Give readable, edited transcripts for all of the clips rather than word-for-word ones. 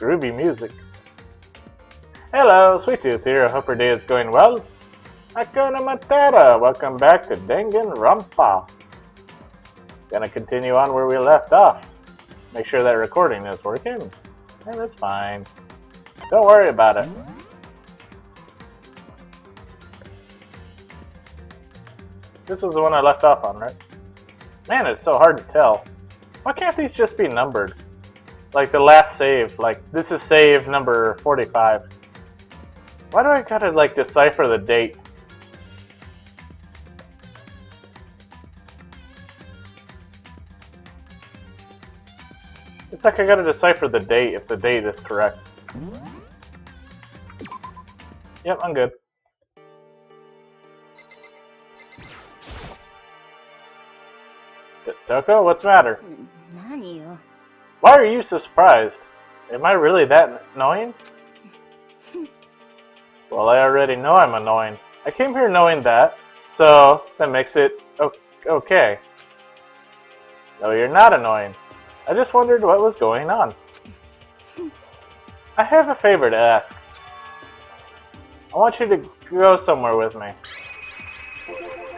groovy music. Hello, Sweet Tooth here. I hope your day is going well. Hakuna Matata. Welcome back to Danganronpa. Gonna continue on where we left off. Make sure that recording is working. And that's fine. Don't worry about it. This was the one I left off on, right? Man, it's so hard to tell. Why can't these just be numbered? Like the last save, like this is save number 45. Why do I gotta like decipher the date? It's like I gotta decipher the date if the date is correct. Yep, I'm good. Toko, what's the matter? Why are you so surprised? Am I really that annoying? Well, I already know I'm annoying. I came here knowing that, so that makes it okay. No, you're not annoying. I just wondered what was going on. I have a favor to ask. I want you to go somewhere with me.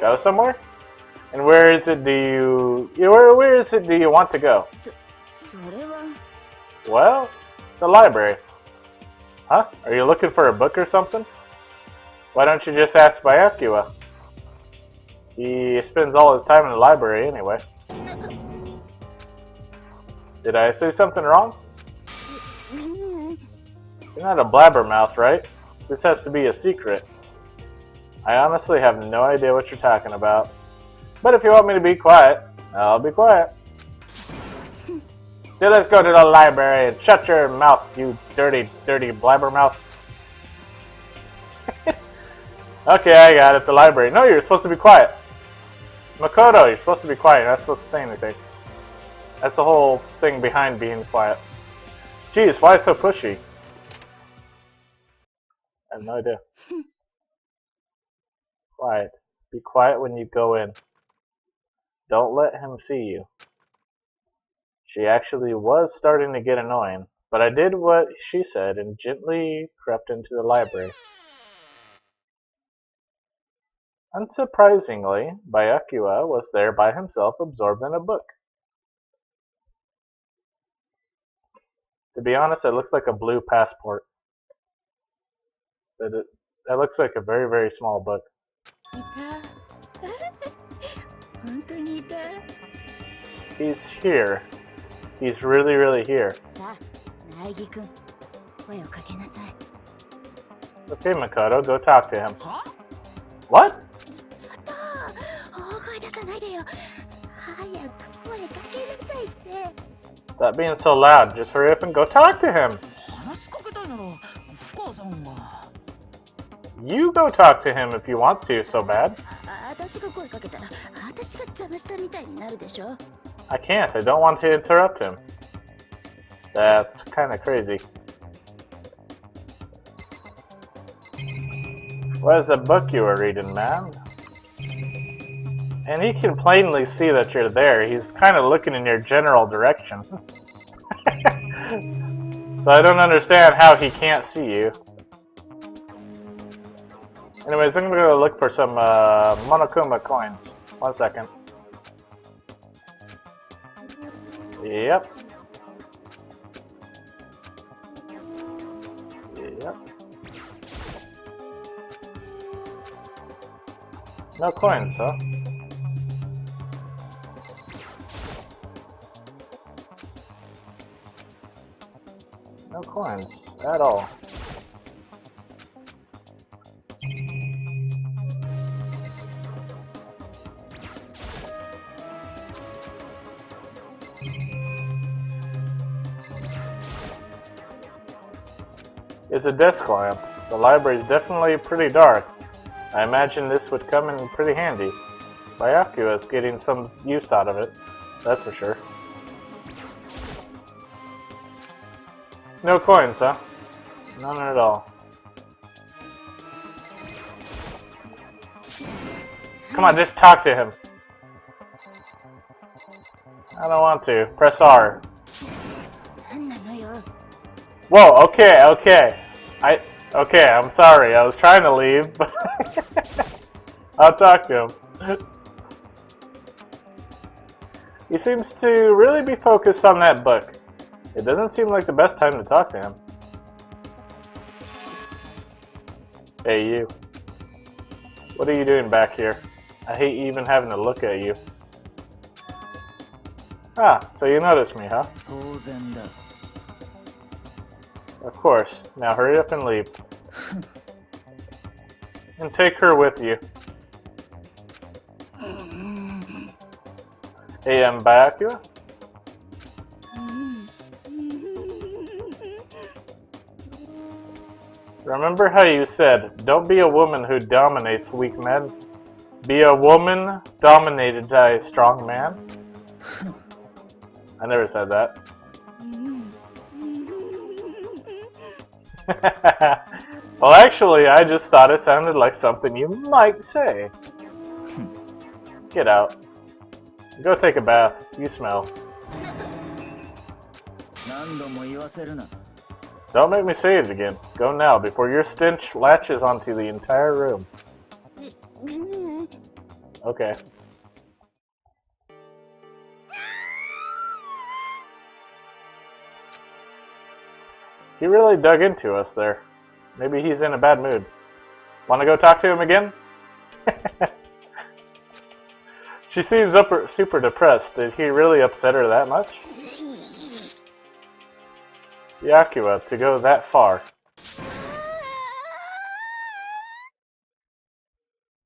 Go somewhere? And where is it do you want to go? Well, the library. Huh? Are you looking for a book or something? Why don't you just ask Byakuya? He spends all his time in the library anyway. Did I say something wrong? You're not a blabbermouth, right? This has to be a secret. I honestly have no idea what you're talking about. But if you want me to be quiet, I'll be quiet. So let's go to the library and shut your mouth, you dirty, dirty blabbermouth. Okay, I got it. The library. No, you're supposed to be quiet. Makoto, you're supposed to be quiet. You're not supposed to say anything. That's the whole thing behind being quiet. Jeez, why so pushy? I have no idea. Quiet. Be quiet when you go in. Don't let him see you. She actually was starting to get annoying, but I did what she said and gently crept into the library. Unsurprisingly, Byakuya was there by himself absorbed in a book. To be honest, it looks like a blue passport. But it looks like a very, very small book. He's here. He's really, really here. Okay, Makoto, go talk to him. What? Stop being so loud. Just hurry up and go talk to him. You go talk to him if you want to so bad. I can't. I don't want to interrupt him. That's kind of crazy. What is the book you were reading, man? And he can plainly see that you're there. He's kind of looking in your general direction. So I don't understand how he can't see you. Anyways, I'm going to go look for some Monokuma coins. 1 second. Yep. Yep. No coins, huh? No coins at all. It's a desk lamp. The library is definitely pretty dark. I imagine this would come in pretty handy. Byakuya is getting some use out of it, that's for sure. No coins, huh? None at all. Come on, just talk to him. I don't want to. Press R. Whoa, okay. Okay, I'm sorry. I was trying to leave, but I'll talk to him. He seems to really be focused on that book. It doesn't seem like the best time to talk to him. Hey, you. What are you doing back here? I hate even having to look at you. Ah, so you noticed me, huh? Of course. Now hurry up and leave. And take her with you. Hey, Bayakua? Remember how you said, don't be a woman who dominates weak men. Be a woman dominated by a strong man? I never said that. Well, actually, I just thought it sounded like something you might say. Get out. Go take a bath. You smell. Don't make me say it again. Go now, before your stench latches onto the entire room. Okay. He really dug into us there. Maybe he's in a bad mood. Want to go talk to him again? She seems super depressed. Did he really upset her that much? Yakua, to go that far.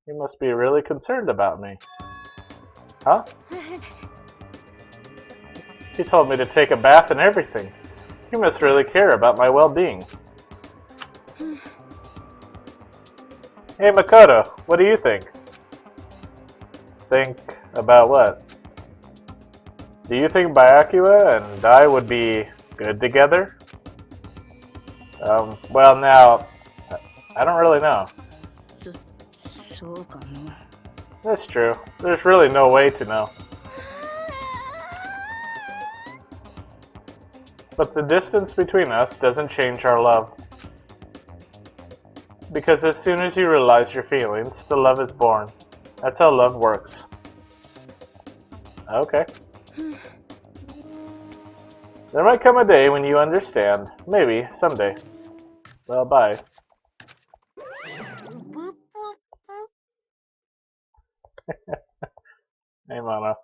You must be really concerned about me. Huh? He told me to take a bath and everything. You must really care about my well-being. Hey Makoto, what do you think? Think about what? Do you think Bayakua and I would be good together? Well now, I don't really know. That's true. There's really no way to know. But the distance between us doesn't change our love. Because as soon as you realize your feelings, the love is born. That's how love works. Okay. There might come a day when you understand. Maybe, someday. Well, bye. Hey, Mama.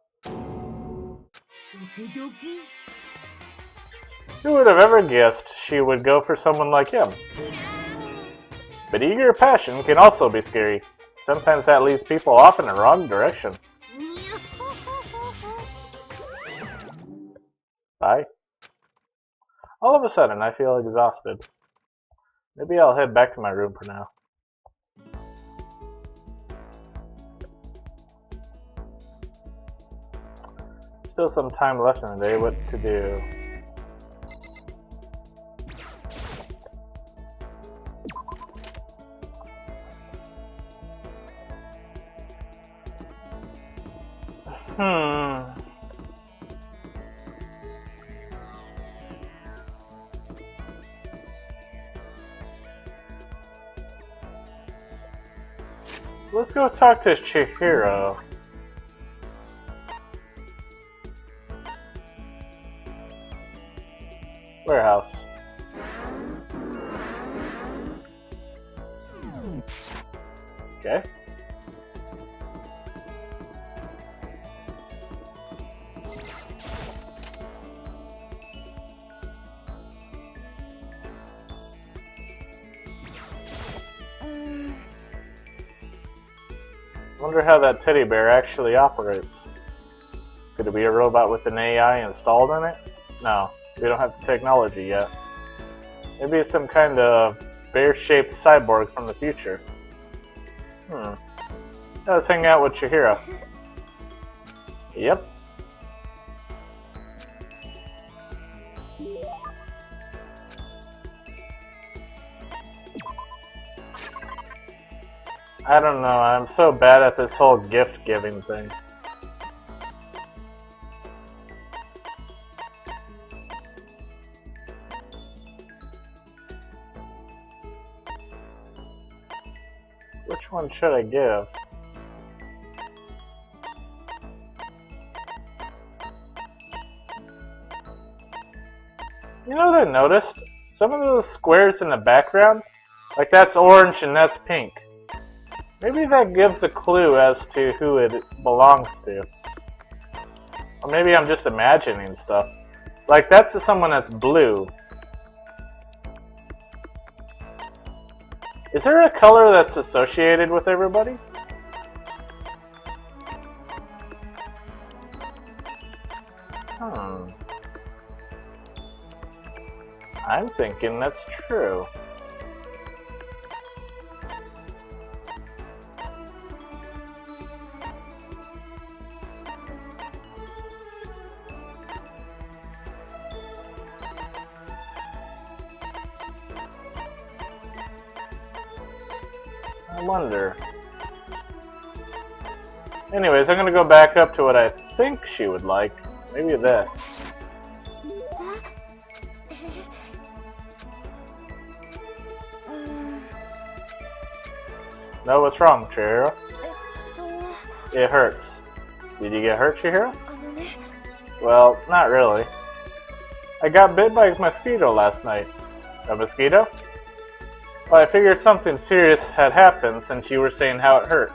Who would have ever guessed she would go for someone like him? But eager passion can also be scary. Sometimes that leads people off in the wrong direction. Bye. All of a sudden, I feel exhausted. Maybe I'll head back to my room for now. Still some time left in the day. What to do? Let's go talk to Chihiro. Warehouse. Okay. Wonder how that teddy bear actually operates. Could it be a robot with an AI installed in it? No, we don't have the technology yet. Maybe it's some kind of bear-shaped cyborg from the future. Let's hang out with Chihiro. Yep. I don't know, I'm so bad at this whole gift-giving thing. Which one should I give? You know what I noticed? Some of those squares in the background, like that's orange and that's pink. Maybe that gives a clue as to who it belongs to. Or maybe I'm just imagining stuff. Like that's someone that's blue. Is there a color that's associated with everybody? I'm thinking that's true. I wonder. Anyways, I'm gonna go back up to what I think she would like. Maybe this. No, what's wrong, Chihiro? It hurts. Did you get hurt, Chihiro? Well, not really. I got bit by a mosquito last night. A mosquito? Well, I figured something serious had happened since you were saying how it hurt.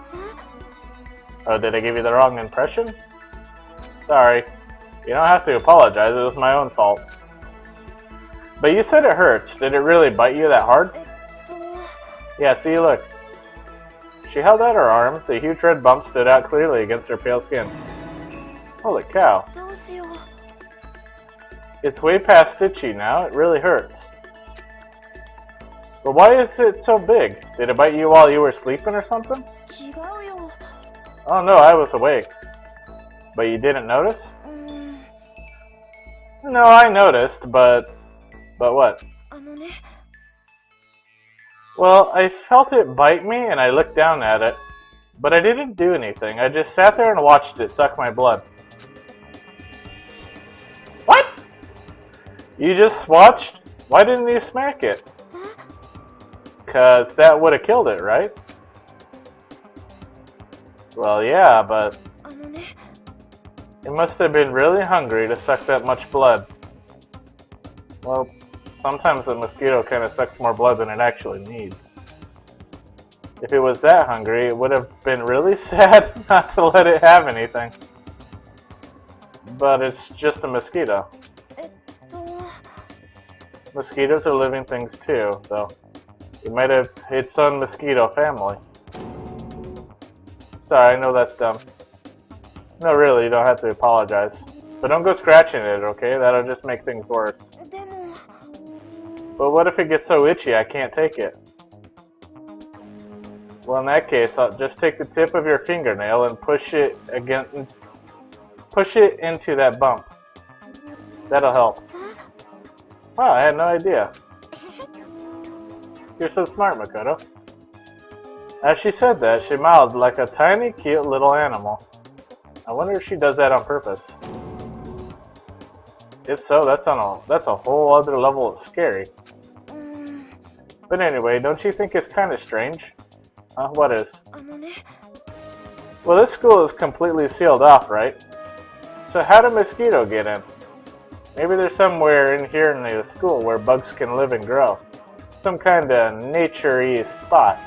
Oh, did I give you the wrong impression? Sorry. You don't have to apologize, it was my own fault. But you said it hurts. Did it really bite you that hard? Yeah, see, look. She held out her arm. The huge red bump stood out clearly against her pale skin. Holy cow. It's way past stitchy now. It really hurts. But why is it so big? Did it bite you while you were sleeping or something? Oh no, I was awake. But you didn't notice? No, I noticed, but what? Well, I felt it bite me and I looked down at it, but I didn't do anything. I just sat there and watched it suck my blood. What? You just watched? Why didn't you smack it? 'Cause that would have killed it, right? Well, yeah, but it must have been really hungry to suck that much blood. Well, sometimes a mosquito kind of sucks more blood than it actually needs. If it was that hungry, it would have been really sad not to let it have anything. But it's just a mosquito. Mosquitoes are living things too, though. It might have its own mosquito family. Sorry, I know that's dumb. No, really, you don't have to apologize. But don't go scratching it, okay? That'll just make things worse. But what if it gets so itchy I can't take it? Well, in that case, I'll just take the tip of your fingernail and push it into that bump. That'll help. Wow, I had no idea. You're so smart, Makoto. As she said that, she mouthed like a tiny, cute little animal. I wonder if she does that on purpose. If so, that's a whole other level of scary. But anyway, don't you think it's kind of strange? What is? Well, this school is completely sealed off, right? So how did mosquito get in? Maybe there's somewhere in here in the school where bugs can live and grow. Some kind of nature-y spot.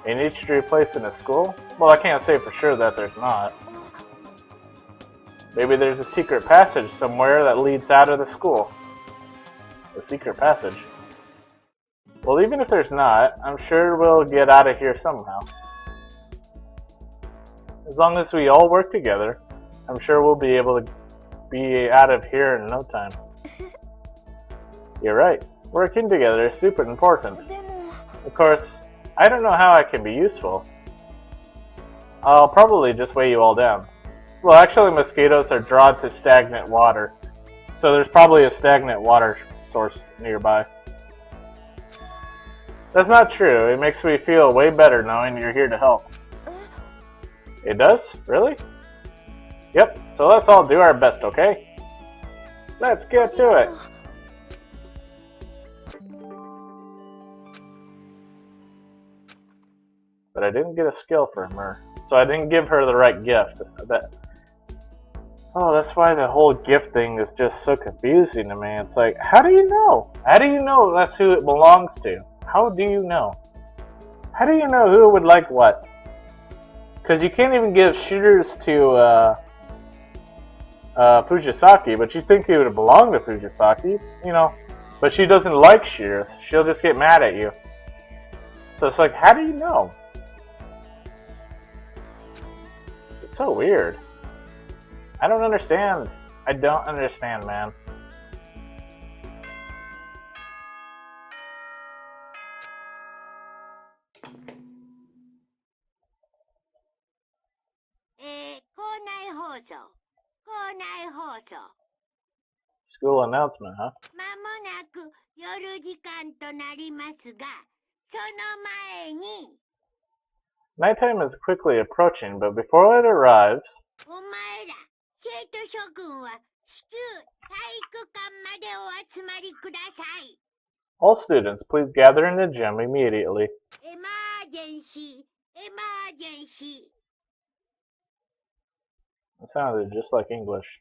A nature-y place in a school? Well, I can't say for sure that there's not. Maybe there's a secret passage somewhere that leads out of the school. A secret passage? Well, even if there's not, I'm sure we'll get out of here somehow. As long as we all work together, I'm sure we'll be able to be out of here in no time. You're right. Working together is super important. Of course, I don't know how I can be useful. I'll probably just weigh you all down. Well, actually, mosquitoes are drawn to stagnant water, so there's probably a stagnant water source nearby. That's not true. It makes me feel way better knowing you're here to help. It does? Really? Yep, so let's all do our best, okay? Let's get to it! but I didn't get a skill from her. So I didn't give her the right gift. Oh, that's why the whole gift thing is just so confusing to me. It's like, how do you know? How do you know that's who it belongs to? How do you know? How do you know who would like what? Because you can't even give shooters to Fujisaki, but you think he would belong to Fujisaki, you know. But she doesn't like shooters. She'll just get mad at you. So it's like, how do you know? It's so weird. I don't understand. I don't understand, man. School announcement, huh? Nighttime is quickly approaching, but before it arrives, all students, please gather in the gym immediately. Emergency! Emergency! It sounded just like English.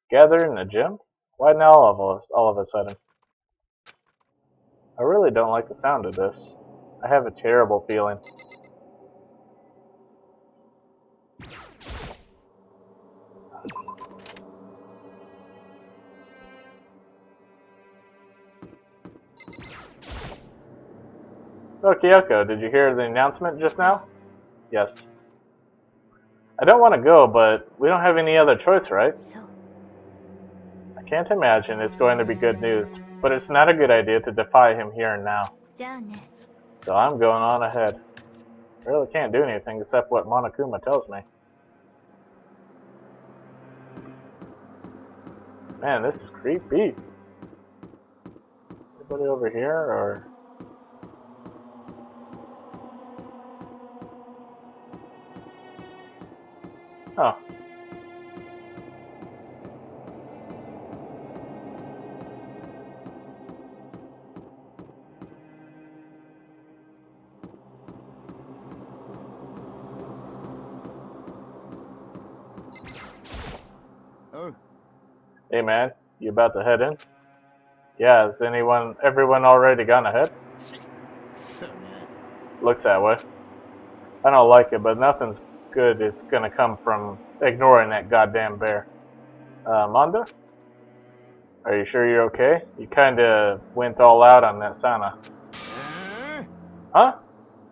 Gather in the gym? Why now all of a sudden? I really don't like the sound of this. I have a terrible feeling. Oh, Kyoko, did you hear the announcement just now? Yes. I don't want to go, but we don't have any other choice, right? I can't imagine it's going to be good news, but it's not a good idea to defy him here and now. So I'm going on ahead. I really can't do anything except what Monokuma tells me. Man, this is creepy. Anybody over here, or... Oh. Hey man, you about to head in? Yeah, has everyone already gone ahead? Looks that way. I don't like it, but nothing's good is gonna come from ignoring that goddamn bear. Manda? Are you sure you're okay? You kinda went all out on that sauna. Huh?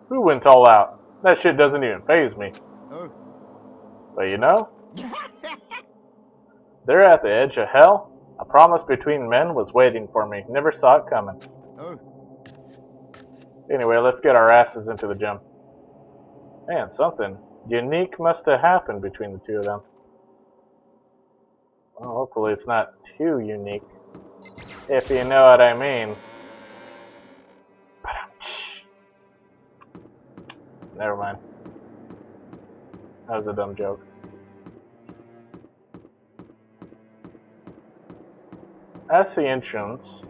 Who went all out? That shit doesn't even faze me. But you know? They're at the edge of hell. A promise between men was waiting for me. Never saw it coming. Anyway, let's get our asses into the gym. Man, something unique must have happened between the two of them. Well, hopefully it's not too unique. If you know what I mean. Never mind. That was a dumb joke. That's the entrance.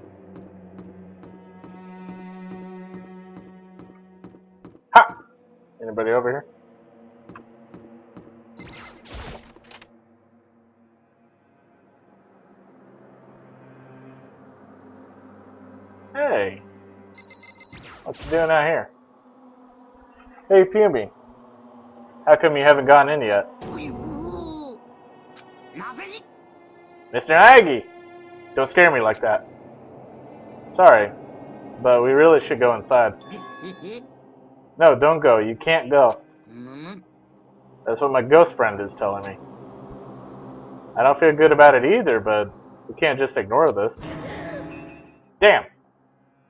Ha! Anybody over here? Hey! What you doing out here? Hey, Fumi. How come you haven't gone in yet? Mr. Aggie! Don't scare me like that. Sorry, but we really should go inside. No, don't go. You can't go. That's what my ghost friend is telling me. I don't feel good about it either, but we can't just ignore this. Damn!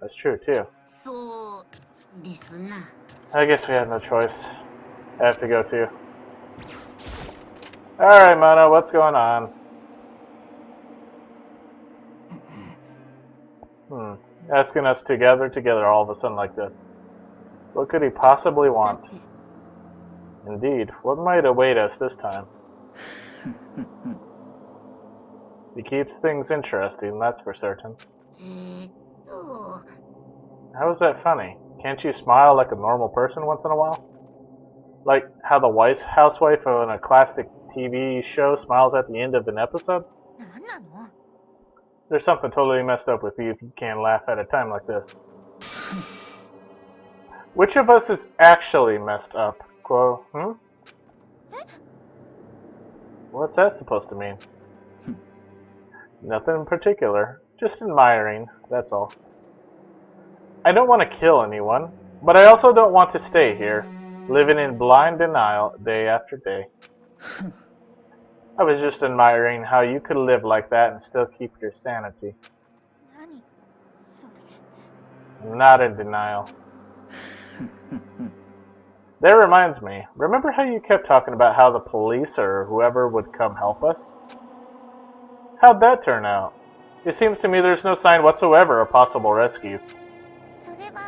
That's true, too. I guess we have no choice. I have to go, too. Alright, Mono, what's going on? Asking us to gather together all of a sudden like this. What could he possibly want? Indeed, what might await us this time? He keeps things interesting, that's for certain. How is that funny? Can't you smile like a normal person once in a while? Like how the housewife on a classic TV show smiles at the end of an episode? なんなの There's something totally messed up with you if you can't laugh at a time like this. Which of us is actually messed up? Quo, What's that supposed to mean? Nothing in particular. Just admiring, that's all. I don't want to kill anyone, but I also don't want to stay here, living in blind denial day after day. I was just admiring how you could live like that and still keep your sanity. 何それ Not in denial. That reminds me, remember how you kept talking about how the police or whoever would come help us? How'd that turn out? It seems to me there's no sign whatsoever of possible rescue. それは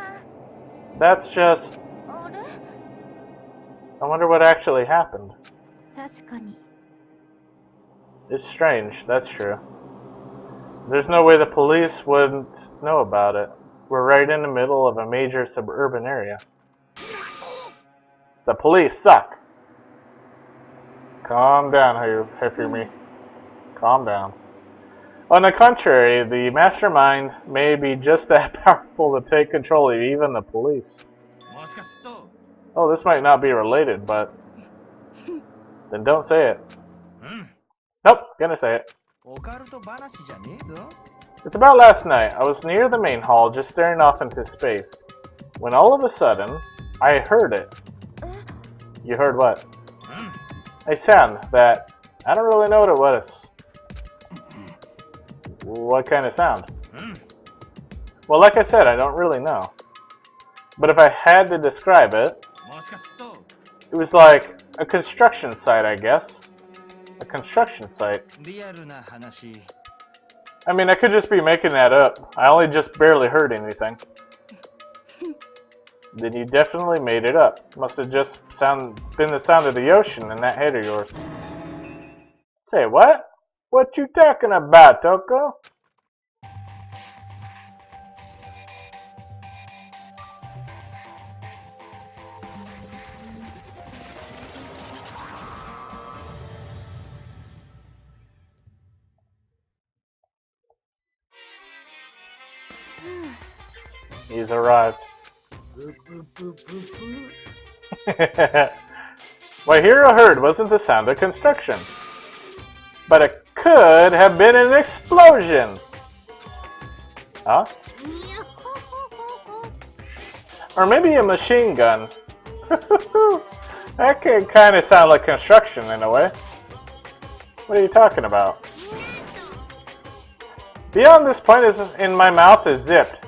That's just... あれ I wonder what actually happened. 確かに It's strange, that's true. There's no way the police wouldn't know about it. We're right in the middle of a major suburban area. The police suck! Calm down, Hifumi. Calm down. On the contrary, the mastermind may be just that powerful to take control of even the police. Oh, this might not be related, but... Then don't say it. Nope, gonna say it. It's about last night. I was near the main hall, just staring off into space, when all of a sudden, I heard it. You heard what? A sound that... I don't really know what it was. What kind of sound? Well, like I said, I don't really know. But if I had to describe it, it was like a construction site, I guess. A construction site. I mean, I could just be making that up. I only just barely heard anything. Then you definitely made it up. Must have just been the sound of the ocean in that head of yours. Say what? What you talking about, Toko? He's arrived. What Hero heard wasn't the sound of construction, but it could have been an explosion. Huh? Or maybe a machine gun. That could kind of sound like construction in a way. What are you talking about? Beyond this point in my mouth is zipped.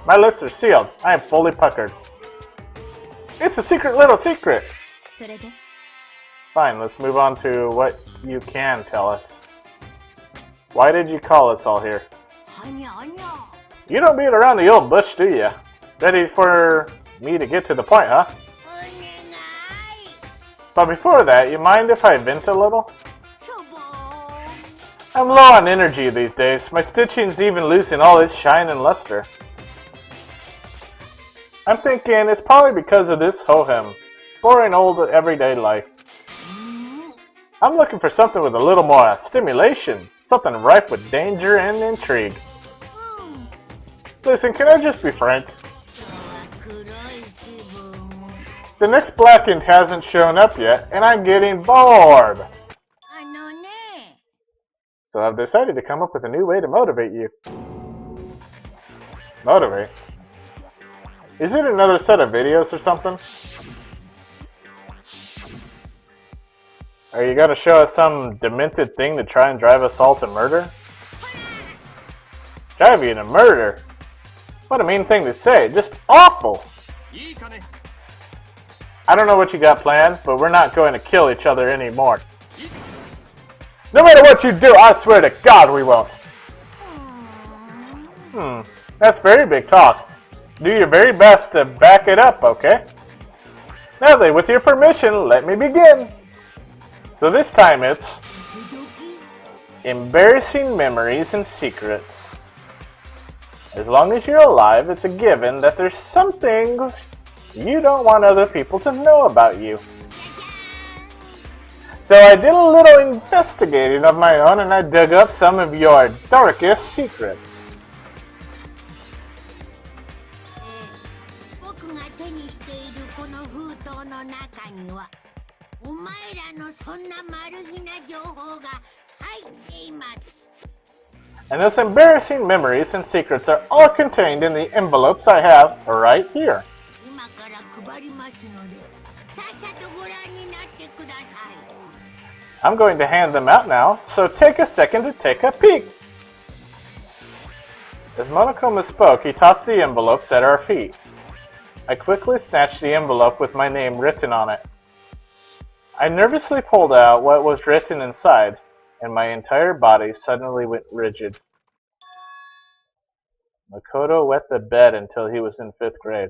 My lips are sealed. I am fully puckered. It's a secret little secret. それで Fine, let's move on to what you can tell us. Why did you call us all here? はにゃはにゃ You don't beat around the old bush, do ya? Ready for me to get to the point, huh? お願い But before that, you mind if I vent a little? しょぼー I'm low on energy these days. My stitching's even losing all its shine and luster. I'm thinking it's probably because of this Hohem. Boring old everyday life. I'm looking for something with a little more stimulation. Something rife with danger and intrigue. Listen, can I just be frank? 黒い気分 The next Blackened hasn't shown up yet, and I'm getting bored. あのね So I've decided to come up with a new way to motivate you. Motivate? Is it another set of videos or something? Are you gonna show us some demented thing to try and drive us all to murder? Drive you to murder? What a mean thing to say. Just awful! I don't know what you got planned, but we're not going to kill each other anymore. No matter what you do, I swear to God we won't. That's very big talk. Do your very best to back it up, okay? Now then, with your permission, let me begin. So this time it's... Embarrassing Memories and Secrets. As long as you're alive, it's a given that there's some things you don't want other people to know about you. So I did a little investigating of my own and I dug up some of your darkest secrets. 僕が手にしているこの封筒の中にはお前らのそんなマル秘な情報が入っています。 And those embarrassing memories and secrets are all contained in the envelopes I have right here. 今から配りますのでさっさとご覧になってください。 I'm going to hand them out now, so take a second to take a peek. As Monokuma spoke, he tossed the envelopes at our feet. I quickly snatched the envelope with my name written on it. I nervously pulled out what was written inside, and my entire body suddenly went rigid. Makoto wet the bed until he was in 5th grade.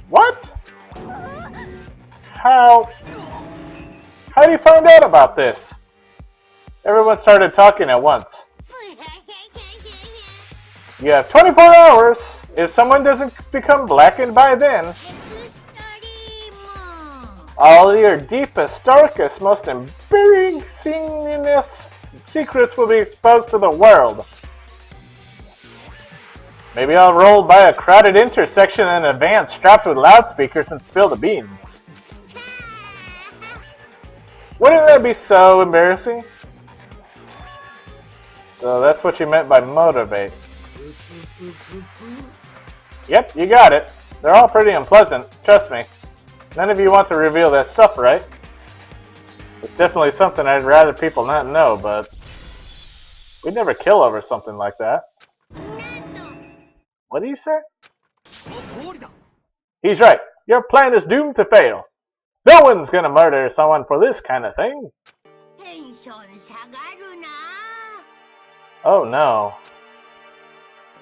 What? How do you find out about this? Everyone started talking at once. You have 24 hours. If someone doesn't become blackened by then, all your deepest, darkest, most embarrassing secrets will be exposed to the world. Maybe I'll roll by a crowded intersection in a van strapped with loudspeakers and spill the beans. Wouldn't that be so embarrassing? So that's what you meant by motivate. Yep, you got it. They're all pretty unpleasant, trust me. None of you want to reveal that stuff, right? It's definitely something I'd rather people not know, but we'd never kill over something like that. What do you say? He's right. Your plan is doomed to fail. No one's gonna murder someone for this kind of thing. Oh no.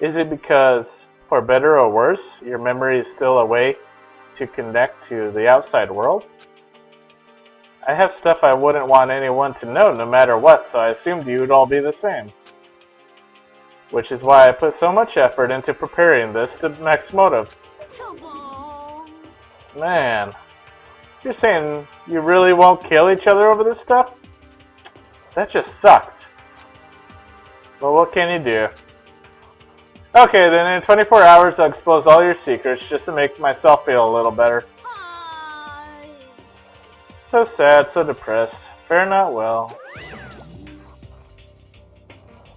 Is it because, for better or worse, your memory is still a way to connect to the outside world? I have stuff I wouldn't want anyone to know no matter what, so I assumed you would all be the same. Which is why I put so much effort into preparing this to max motive. Man, you're saying you really won't kill each other over this stuff? That just sucks. Well, what can you do? Okay, then in 24 hours I'll expose all your secrets just to make myself feel a little better. So sad, so depressed. Fare not well.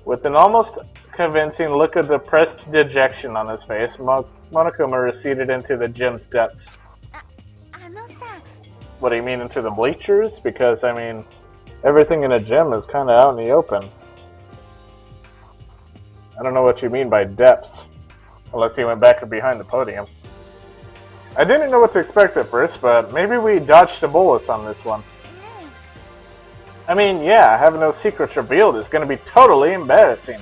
With an almost convincing look of depressed dejection on his face, Monokuma receded into the gym's depths. What do you mean, into the bleachers? Because, I mean, everything in a gym is kind of out in the open. I don't know what you mean by depths, unless he went back behind the podium. I didn't know what to expect at first, but maybe we dodged a bullet on this one. I mean, yeah, having no secrets revealed is going to be totally embarrassing.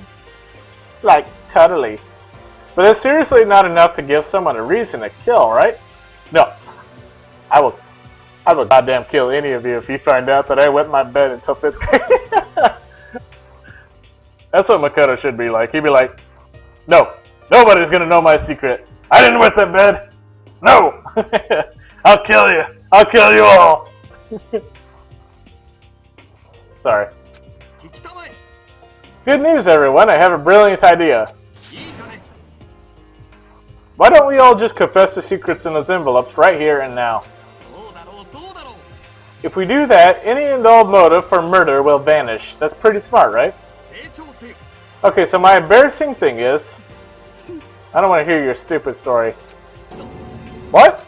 Like, totally. But it's seriously not enough to give someone a reason to kill, right? No. I will goddamn kill any of you if you find out that I wet my bed until 5th grade. That's what Makoto should be like. He'd be like, no, nobody's gonna know my secret. I didn't wet that bed. No! I'll kill you. I'll kill you all. Sorry. Good news, everyone. I have a brilliant idea. Why don't we all just confess the secrets in those envelopes right here and now? If we do that, any and all motive for murder will vanish. That's pretty smart, right? Okay, so my embarrassing thing is... I don't want to hear your stupid story. What?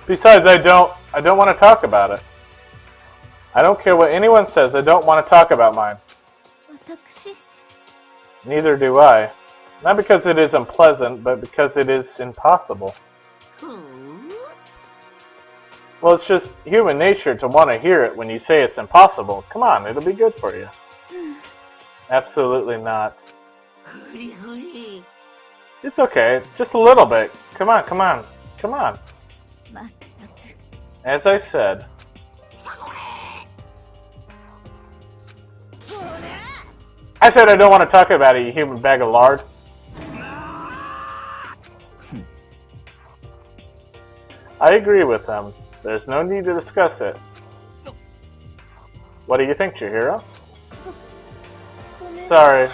Besides, I don't want to talk about it. I don't care what anyone says, I don't want to talk about mine. Neither do I. Not because it is unpleasant, but because it is impossible. Well, it's just human nature to want to hear it when you say it's impossible. Come on, it'll be good for you. Absolutely not. It's okay, just a little bit. Come on, come on, come on. As I said. I said I don't want to talk about it, you human bag of lard. I agree with him. There's no need to discuss it. What do you think, Chihiro? Sorry.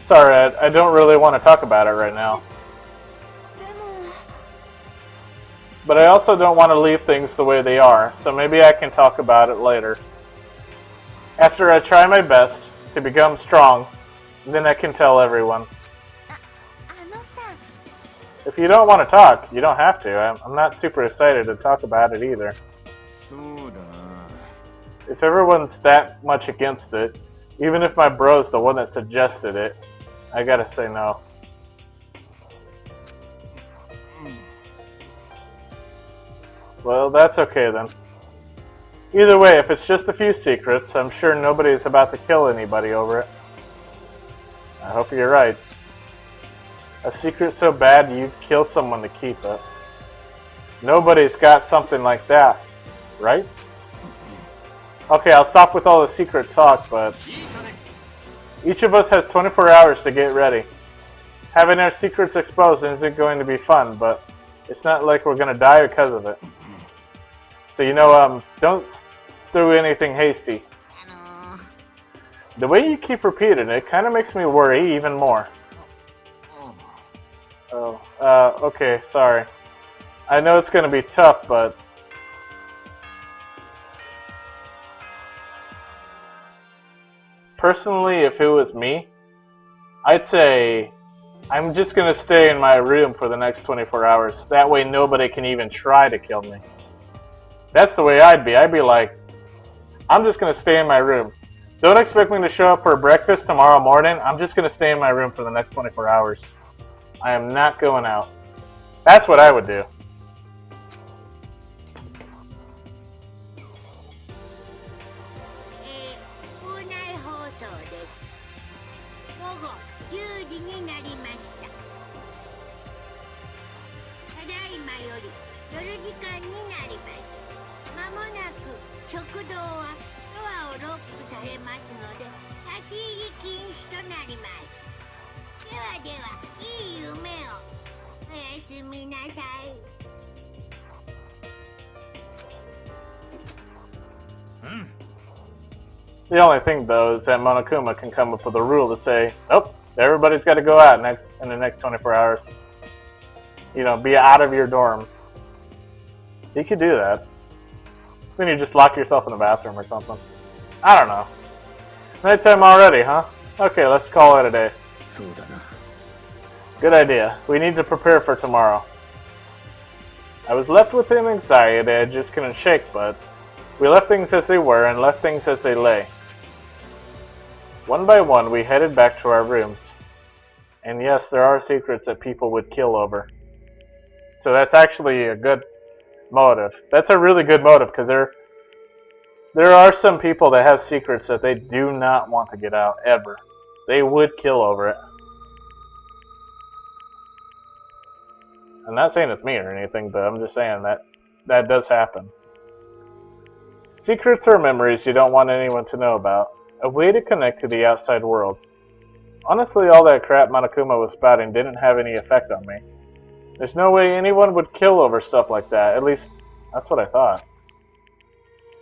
Sorry, I don't really want to talk about it right now. But I also don't want to leave things the way they are, so maybe I can talk about it later. After I try my best to become strong, then I can tell everyone. If you don't want to talk, you don't have to. I'm not super excited to talk about it either. If everyone's that much against it, even if my bro's the one that suggested it, I gotta say no. Well, that's okay then. Either way, if it's just a few secrets, I'm sure nobody's about to kill anybody over it. I hope you're right. A secret so bad you'd kill someone to keep it. Nobody's got something like that, right? Okay, I'll stop with all the secret talk, but each of us has 24 hours to get ready. Having our secrets exposed isn't going to be fun, but it's not like we're gonna die because of it. So don't do anything hasty. The way you keep repeating it kind of makes me worry even more. Oh, okay, sorry. I know it's gonna be tough, but... Personally, if it was me, I'd say I'm just gonna stay in my room for the next 24 hours. That way nobody can even try to kill me. That's the way I'd be. I'd be like, I'm just gonna stay in my room. Don't expect me to show up for breakfast tomorrow morning. I'm just gonna stay in my room for the next 24 hours. I am not going out. That's what I would do. The only thing, though, is that Monokuma can come up with a rule to say, nope, everybody's got to go out in the next 24 hours. You know, be out of your dorm. He could do that. Then you just lock yourself in the bathroom or something. I don't know. Nighttime already, huh? Okay, let's call it a day. Good idea. We need to prepare for tomorrow. I was left with an anxiety I just couldn't shake, but we left things as they were and left things as they lay. One by one, we headed back to our rooms. And yes, there are secrets that people would kill over. So that's actually a good motive. That's a really good motive, because there are some people that have secrets that they do not want to get out, ever. They would kill over it. I'm not saying it's me or anything, but I'm just saying that does happen. Secrets are memories you don't want anyone to know about. A way to connect to the outside world. Honestly, all that crap Monokuma was spouting didn't have any effect on me. There's no way anyone would kill over stuff like that. At least, that's what I thought.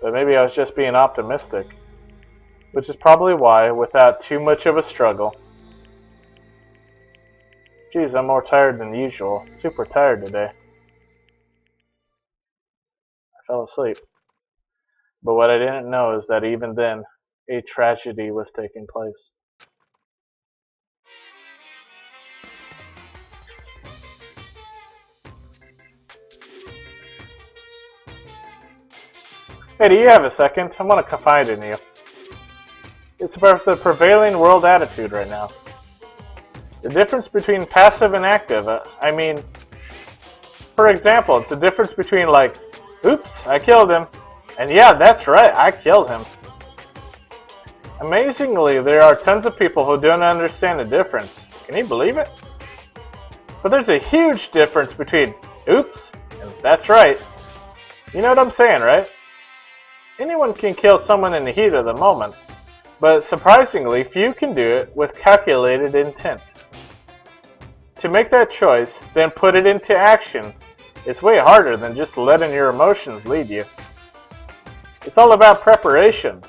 But maybe I was just being optimistic. Which is probably why, without too much of a struggle... Geez, I'm more tired than usual. Super tired today. I fell asleep. But what I didn't know is that even then, a tragedy was taking place. Hey, do you have a second? I want to confide in you. It's about the prevailing world attitude right now. The difference between passive and active, for example, it's the difference between like, oops, I killed him, and yeah, that's right, I killed him. Amazingly, there are tons of people who don't understand the difference. Can you believe it? But there's a huge difference between oops and that's right. You know what I'm saying, right? Anyone can kill someone in the heat of the moment. but surprisingly few can do it with calculated intent. To make that choice, then put it into action, is way harder than just letting your emotions lead you. It's all about preparation,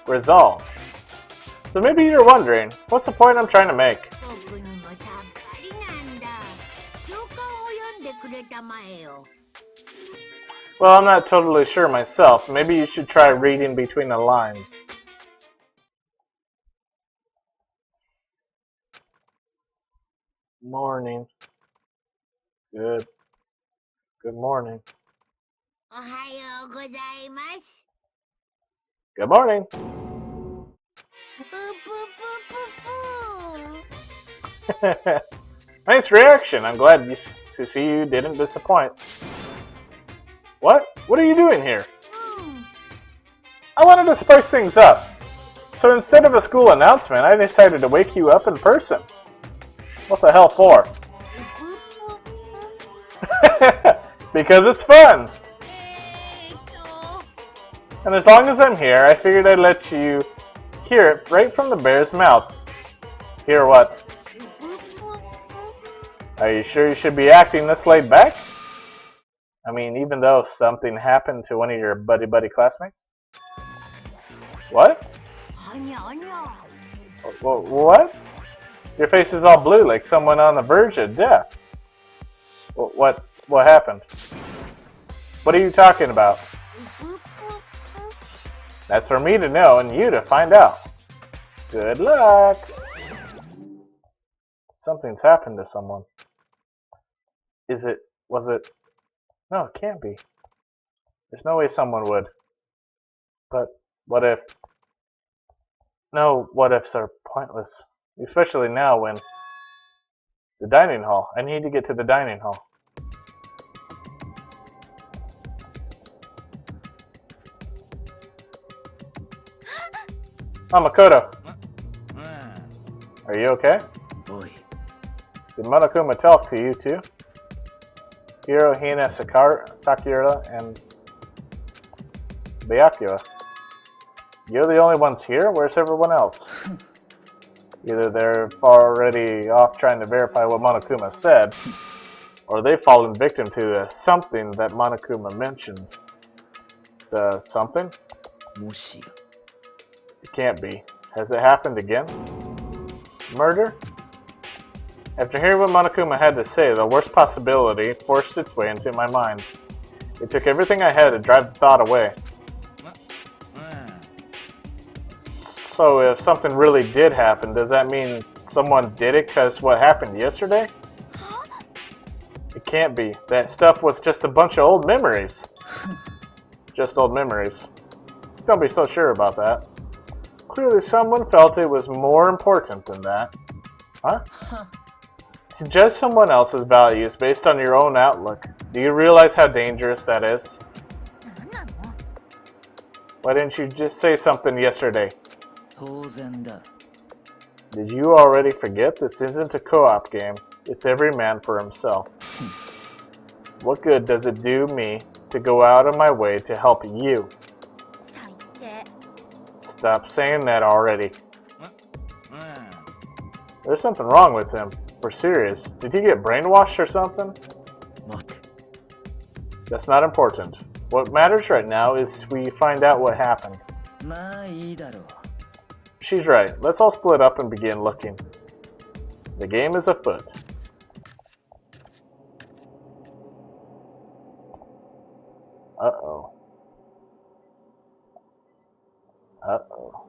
resolve. So maybe you're wondering, what's the point I'm trying to make? 僕にもさっぱりなんだ。教官を読んでくれたまえよ。Well, I'm not totally sure myself. Maybe you should try reading between the lines. Morning. Good morning. おはようございます。 Good morning. ぷぷぷぷぷ。 Nice reaction. I'm glad to see you didn't disappoint. What? What are you doing here? I wanted to spice things up. So instead of a school announcement, I decided to wake you up in person. What the hell for? Because it's fun. And as long as I'm here, I figured I'd let you hear it right from the bear's mouth. Hear what? Are you sure you should be acting this laid back? I mean, even though something happened to one of your buddy classmates? What? What? Your face is all blue like someone on the verge of death. What happened? What are you talking about? That's for me to know and you to find out. Good luck! Something's happened to someone. Was it? No, it can't be. There's no way someone would. But what if? No, what ifs are pointless. Especially now when... The dining hall. I need to get to the dining hall. Oh, Makoto. Are you okay? Did Monokuma talk to you too? Hiro, Hina, Sakura, and Byakuya. You're the only ones here? Where's everyone else? Either they're already off trying to verify what Monokuma said, or they've fallen victim to the something that Monokuma mentioned. The something? It can't be. Has it happened again? Murder? After hearing what Monokuma had to say, the worst possibility forced its way into my mind. It took everything I had to drive the thought away. So if something really did happen, does that mean someone did it because what happened yesterday? It can't be. That stuff was just a bunch of old memories. Just old memories. Don't be so sure about that. Clearly someone felt it was more important than that. Huh? To judge someone else's values based on your own outlook, do you realize how dangerous that is? Why didn't you just say something yesterday? Did you already forget this isn't a co-op game? It's every man for himself. What good does it do me to go out of my way to help you? Stop saying that already. There's something wrong with him. We're serious. Did he get brainwashed or something? That's not important. What matters right now is we find out what happened. She's right. Let's all split up and begin looking. The game is afoot. Uh-oh. Uh-oh.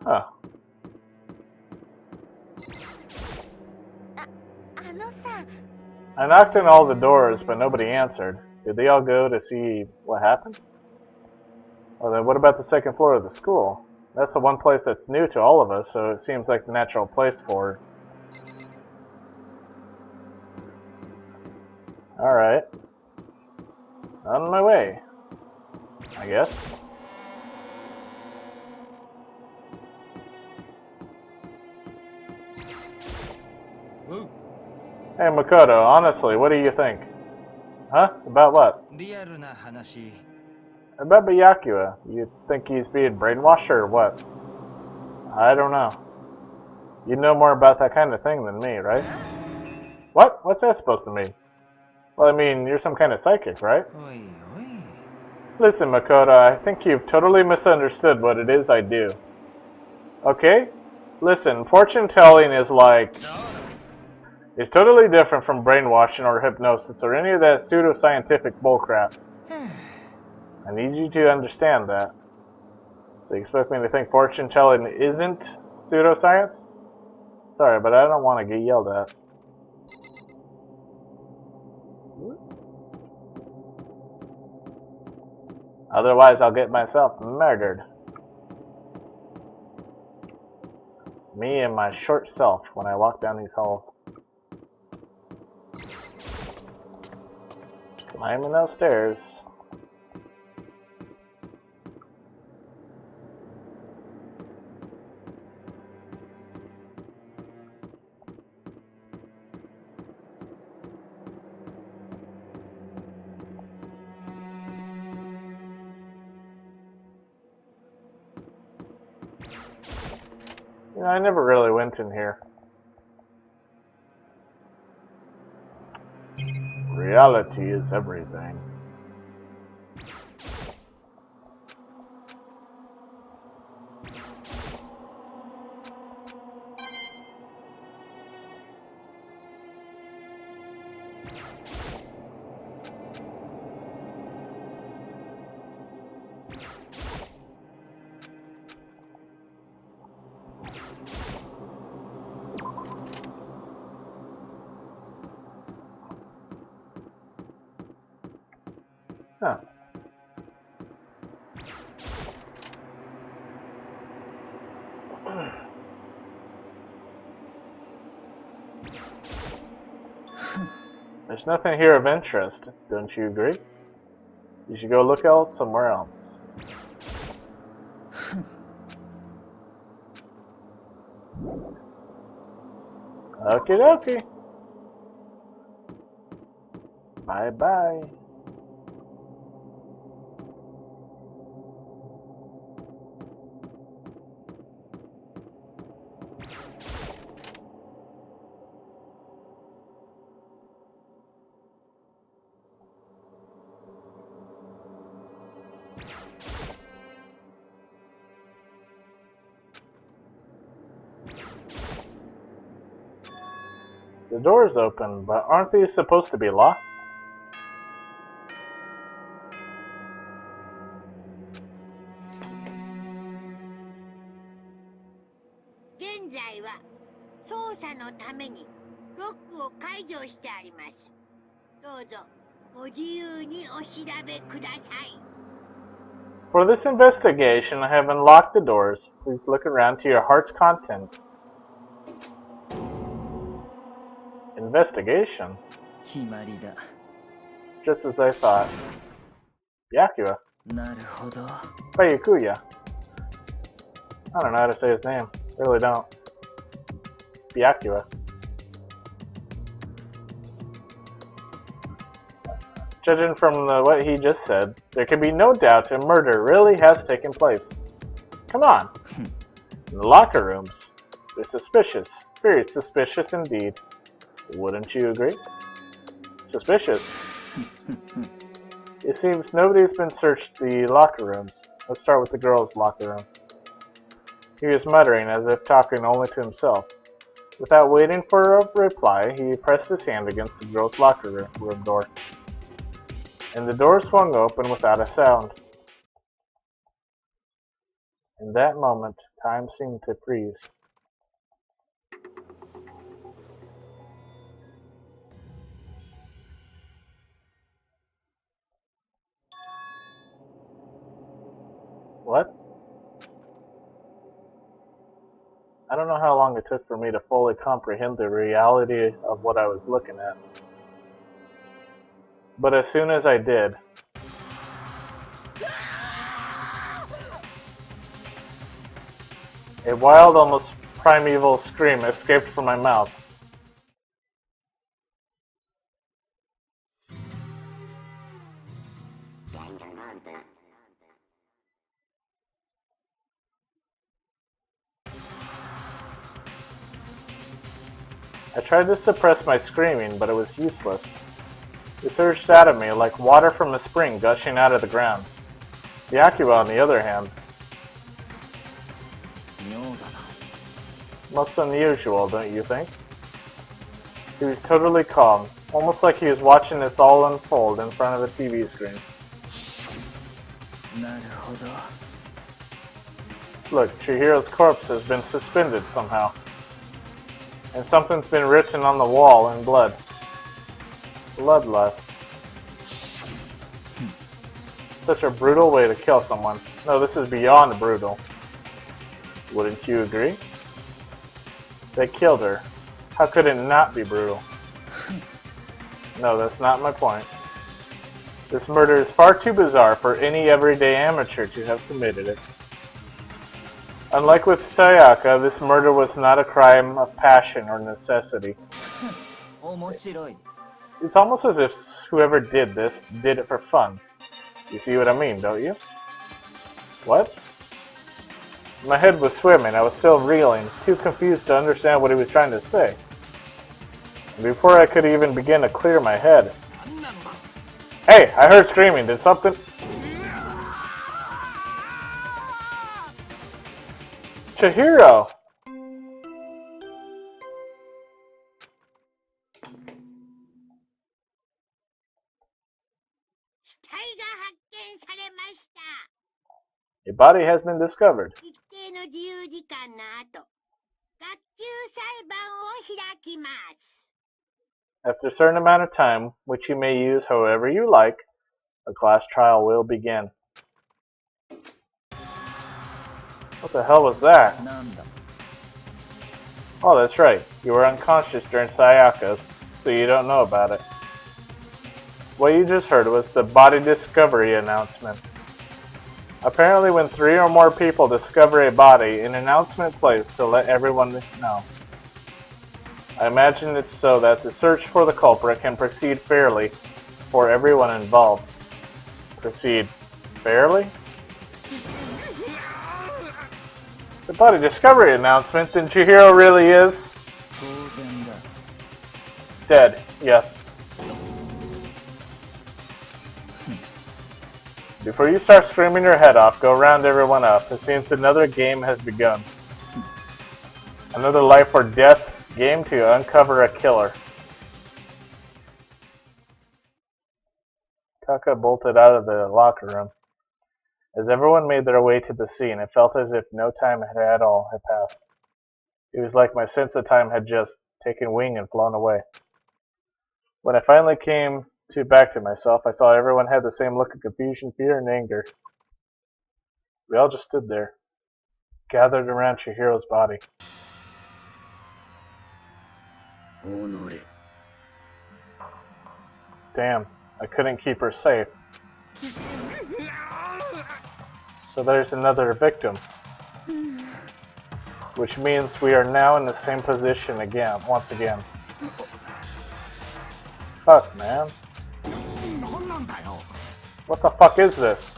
Huh. I knocked on all the doors, but nobody answered. Did they all go to see what happened? Well, then what about the second floor of the school? That's the one place that's new to all of us, so it seems like the natural place for it. Alright. On my way, I guess. Hey Makoto, honestly, what do you think? Huh? About what? リアルな話 About Byakuya. You think he's being brainwashed or what? I don't know. You know more about that kind of thing than me, right? What? What's that supposed to mean? Well, I mean, you're some kind of psychic, right? おいおい Listen, Makoto, I think you've totally misunderstood what it is I do. Okay? Listen, fortune telling is like... It's totally different from brainwashing or hypnosis or any of that pseudoscientific bullcrap. I need you to understand that. So you expect me to think fortune telling isn't pseudoscience? Sorry, but I don't want to get yelled at. Otherwise, I'll get myself murdered. Me and my short self when I walk down these halls. Climbing those stairs. You know, I never really went in here. Reality is everything. Huh. There's nothing here of interest, don't you agree? You should go look out somewhere else. Okie dokie. Bye bye. The door's open, but aren't these supposed to be locked?現在は捜査のためにロックを解除してあります。どうぞご自由にお調べください。For this investigation, I have unlocked the doors. Please look around to your heart's content. Investigation? 決まりだ Just as I thought. Byakuya. なるほど Byakuya. I don't know how to say his name. Really don't. Byakuya. Judging from what he just said, there can be no doubt a murder really has taken place. Come on. In the locker rooms. They're suspicious. Very suspicious indeed. Wouldn't you agree? Suspicious. It seems nobody's been searched the locker rooms. Let's start with the girls' locker room. He was muttering as if talking only to himself. Without waiting for a reply, he pressed his hand against the girls' locker room door. And the door swung open without a sound. In that moment, time seemed to freeze. What? I don't know how long it took for me to fully comprehend the reality of what I was looking at. But as soon as I did, a wild, almost primeval scream escaped from my mouth. I tried to suppress my screaming, but it was useless. It surged out of me like water from a spring gushing out of the ground. Yakuba, on the other hand, most unusual, don't you think? He was totally calm, almost like he was watching this all unfold in front of the TV screen. Look, Chihiro's corpse has been suspended somehow. And something's been written on the wall in blood. Bloodlust. Such a brutal way to kill someone. No, this is beyond brutal. Wouldn't you agree? They killed her. How could it not be brutal? No, that's not my point. This murder is far too bizarre for any everyday amateur to have committed it. Unlike with Sayaka, this murder was not a crime of passion or necessity. It's almost as if whoever did this did it for fun. You see what I mean, don't you? What? My head was swimming. I was still reeling, too confused to understand what he was trying to say. And before I could even begin to clear my head... Hey, I heard screaming. Did something... Chihiro! A body has been discovered. After a certain amount of time, which you may use however you like, a class trial will begin. What the hell was that? Oh, that's right. You were unconscious during Sayaka's, so you don't know about it. What you just heard was the body discovery announcement. Apparently, when 3 or more people discover a body, an announcement plays to let everyone know. I imagine it's so that the search for the culprit can proceed fairly for everyone involved. Proceed fairly? The body discovery announcement, then Chihiro really is dead, yes. Before you start screaming your head off, go round everyone up. It seems another game has begun. Another life or death game to uncover a killer. Taka bolted out of the locker room. As everyone made their way to the scene, it felt as if no time at all had passed. It was like my sense of time had just taken wing and flown away. When I finally came back to myself, I saw everyone had the same look of confusion, fear, and anger. We all just stood there, gathered around Chihiro's body. Damn, I couldn't keep her safe. So there's another victim. Which means we are now in the same position again, once again. Fuck, man. What the fuck is this?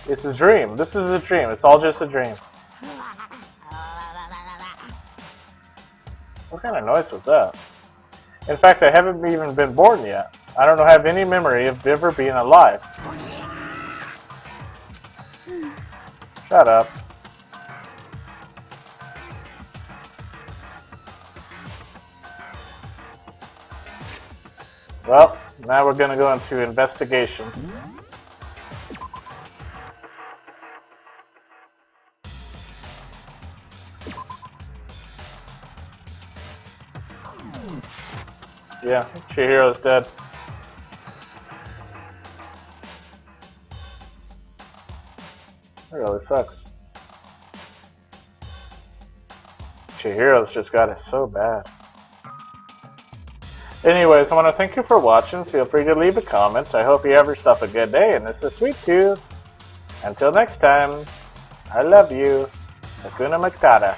It's a dream. This is a dream. It's all just a dream. What kind of noise was that? In fact, I haven't even been born yet. I don't have any memory of ever being alive. Shut up. Well, now we're going to go into investigation. Yeah, Chihiro's dead. That really sucks. Chihiro's just got it so bad. Anyways, I want to thank you for watching. Feel free to leave a comment. I hope you have yourself a good day, and this is Sweet Tooth. Until next time, I love you. Hakuna Matata.